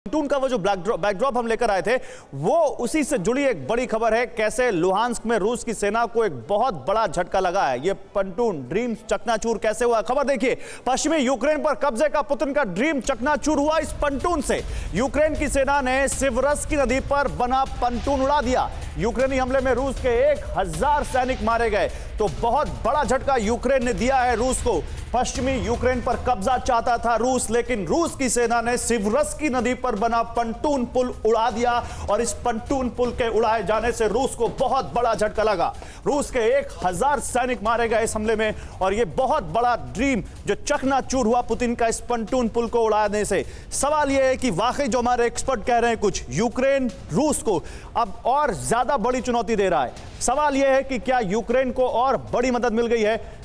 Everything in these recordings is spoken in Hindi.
पंटून का वो जो बैकड्रॉप हम लेकर आए थे वो उसी से जुड़ी एक बड़ी खबर है। कैसे लुहांस्क में रूस की सेना को एक बहुत बड़ा झटका लगा है। ये पंटून ड्रीम चकनाचूर कैसे हुआ, खबर देखिए। पश्चिमी यूक्रेन पर कब्जे का पुतिन का ड्रीम चकनाचूर हुआ इस पंटून से। यूक्रेन की सेना ने सिवरस्की नदी पर बना पंटून उड़ा दिया। यूक्रेनी हमले में रूस के 1000 सैनिक मारे गए। तो बहुत बड़ा झटका यूक्रेन ने दिया है रूस को। पश्चिमी यूक्रेन पर कब्जा चाहता था रूस, लेकिन रूस की सेना ने सिवरस्की नदी पर बना पंटून पुल उड़ा दिया और इस पंटून पुल के उड़ाए जाने से रूस को बहुत बड़ा झटका लगा। रूस के 1000 सैनिक मारे गए इस हमले में और यह बहुत बड़ा ड्रीम जो चकनाचूर हुआ पुतिन का इस पंटून पुल को उड़ाने से। सवाल यह है कि वाकई जो हमारे एक्सपर्ट कह रहे हैं कुछ, यूक्रेन रूस को अब और ज्यादा बड़ी चुनौती दे रहा है। सवाल यह है कि क्या यूक्रेन को और बड़ी मदद मिल गई है।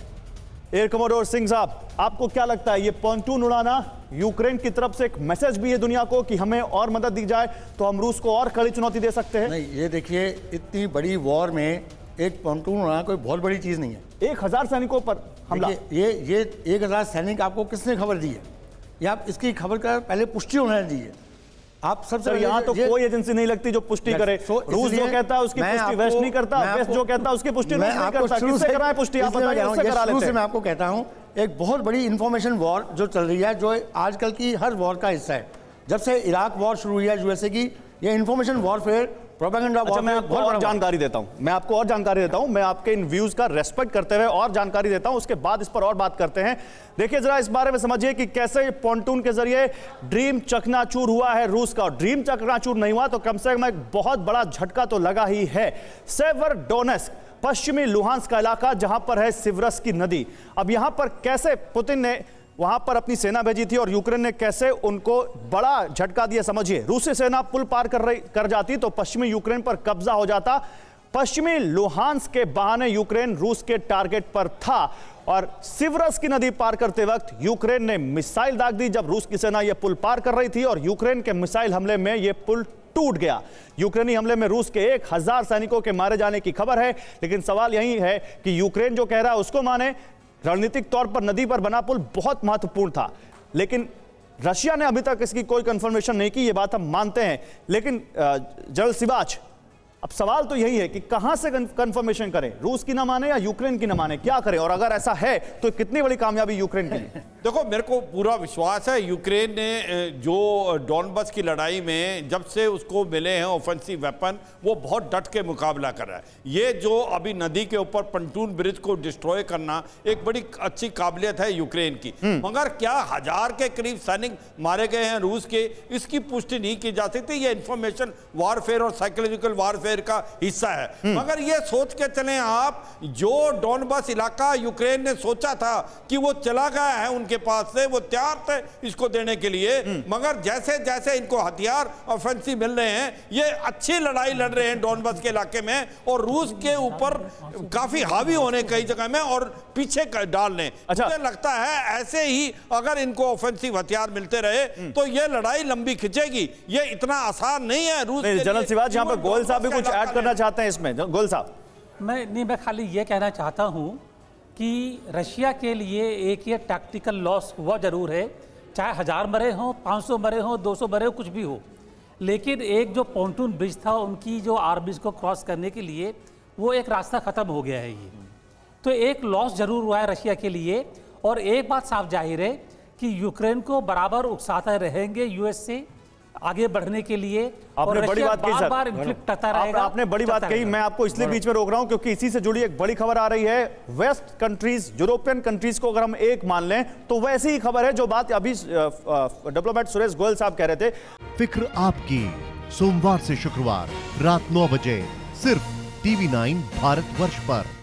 एयर कमोडोर सिंह साहब, आपको क्या लगता है ये पंटून उड़ाना यूक्रेन की तरफ से एक मैसेज भी है दुनिया को कि हमें और मदद दी जाए तो हम रूस को और कड़ी चुनौती दे सकते हैं? नहीं, ये देखिए, इतनी बड़ी वॉर में एक पंटून उड़ाना कोई बहुत बड़ी चीज नहीं है। 1000 सैनिकों पर हमला, ये 1000 सैनिक आपको किसने खबर दी है? या आप इसकी खबर का पहले पुष्टि होने दीजिए। आप सबसे यहाँ तो कोई एजेंसी नहीं लगती जो पुष्टि करे। रूस जो कहता है उसकी पुष्टि वेस्ट नहीं करता, वेस्ट जो कहता है उसकी पुष्टि नहीं करता। किससे कराए पुष्टि? आप बताइए, उससे करा लेते हैं। मैं आपको कहता हूँ एक बहुत बड़ी इंफॉर्मेशन वॉर जो चल रही है, जो आजकल की हर वॉर का हिस्सा है। जब से इराक वॉर शुरू हुई है यूएसए की, ये इंफॉर्मेशन वॉरफेयर, प्रोपेगेंडा वॉर। मैं आपको और जानकारी देता हूं, मैं आपके इन व्यूज का रेस्पेक्ट करते हुए और जानकारी देता हूं, उसके बाद इस पर और बात करते हैं। देखिए जरा इस बारे में समझिए कि कैसे पंटून के जरिए ड्रीम चकनाचूर हुआ है रूस का। ड्रीम चकनाचूर नहीं हुआ तो कम से कम एक बहुत बड़ा झटका तो लगा ही है। सेवरडोनेस्क, पश्चिमी लुहांस्क का इलाका जहां पर है सिवरस्की नदी। अब यहां पर कैसे पुतिन ने वहां पर अपनी सेना भेजी थी और यूक्रेन ने कैसे उनको बड़ा झटका दिया, समझिए। रूसी सेना पुल पार कर जाती तो पश्चिमी यूक्रेन पर कब्जा हो जाता। पश्चिमी लुहांस्क के बहाने यूक्रेन रूस के टारगेट पर था और सिवरस्की नदी पार करते वक्त यूक्रेन ने मिसाइल दाग दी जब रूस की सेना यह पुल पार कर रही थी और यूक्रेन के मिसाइल हमले में यह पुल टूट गया। यूक्रेनी हमले में रूस के 1000 सैनिकों के मारे जाने की खबर है, लेकिन सवाल यही है कि यूक्रेन जो कह रहा है उसको माने। रणनीतिक तौर पर नदी पर बना पुल बहुत महत्वपूर्ण था, लेकिन रशिया ने अभी तक इसकी कोई कंफर्मेशन नहीं की, ये बात हम मानते हैं। लेकिन जनरल सिबाच, अब सवाल तो यही है कि कहां से कंफर्मेशन करें, रूस की ना माने या यूक्रेन की ना माने, क्या करें? और अगर ऐसा है तो कितनी बड़ी कामयाबी यूक्रेन के लिए? देखो, मेरे को पूरा विश्वास है यूक्रेन ने जो डॉनबस की लड़ाई में जब से उसको मिले हैं ऑफेंसिव वेपन, वो बहुत डट के मुकाबला कर रहा है। ये जो अभी नदी के ऊपर पंटून ब्रिज को डिस्ट्रॉय करना एक बड़ी अच्छी काबिलियत है यूक्रेन की। मगर क्या 1000 के करीब सैनिक मारे गए हैं रूस के, इसकी पुष्टि नहीं की जा सकती। ये इंफॉर्मेशन वारफेयर और साइकोलॉजिकल वारफेयर का हिस्सा है। मगर ये सोच के चलें आप, जो डॉनबस इलाका यूक्रेन ने सोचा था कि वो चला गया है उनके पास से, वो तैयार थे इसको देने के लिए। मगर जैसे जैसे इनको हथियार ऑफेंसिव मिल रहे हैं, ये अच्छी लड़ाई लड़ रहे हैं डॉनबस के इलाके में और रूस के ऊपर काफी हावी होने कई जगह में और पीछे डालने। मुझे लगता है ऐसे ही अगर इनको ऑफेंसिव हथियार मिलते रहे तो ये लड़ाई लंबी खिंचेगी। ये इतना आसान नहीं है रूस। जनरल सिवाज, यहाँ पर गोयल साहब भी कुछ ऐड करना चाहते हैं इसमें। गोयल साहब, मैं खाली ये कहना चाहता हूं कि रशिया के लिए एक ये टैक्टिकल लॉस हुआ जरूर है, चाहे 1000 मरे हों, 500 मरे हों, 200 मरे हो, कुछ भी हो। लेकिन एक जो पोंटून ब्रिज था उनकी जो आर्मीज को क्रॉस करने के लिए, वो एक रास्ता ख़त्म हो गया है। ये तो एक लॉस जरूर हुआ है रशिया के लिए। और एक बात साफ जाहिर है कि यूक्रेन को बराबर उकसाते रहेंगे यूएस से आगे बढ़ने के लिए। आपने बड़ी बात कही सर, आपने बड़ी बात कही। मैं आपको इसलिए बीच में रोक रहा हूं क्योंकि इसी से जुड़ी एक बड़ी खबर आ रही है। वेस्ट कंट्रीज, यूरोपियन कंट्रीज को अगर हम एक मान लें तो वैसी ही खबर है जो बात अभी डिप्लोमेट सुरेश गोयल साहब कह रहे थे। फिक्र आपकी, सोमवार से शुक्रवार रात 9 बजे सिर्फ TV9 भारतवर्ष पर।